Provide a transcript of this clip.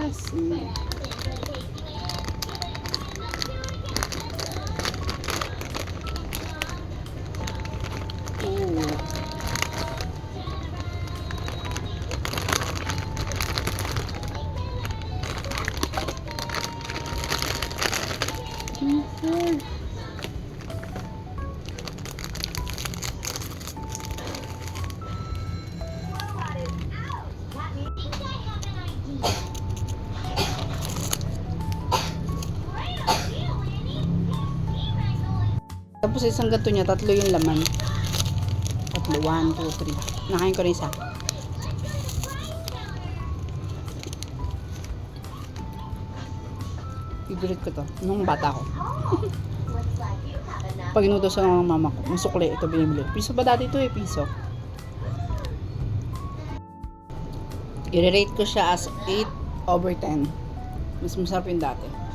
asin. Okay. Tapos isang gato niya, tatlo yung laman. Tatlo, 1, 2, 3. Nakain ko rin isa. Favorite ko to. Nung bata ko. Pag inutos ng mama ko, masukli, ito binibili. Piso ba dati ito piso? I-rate ko siya as 8/10. Mas masarap yung dati.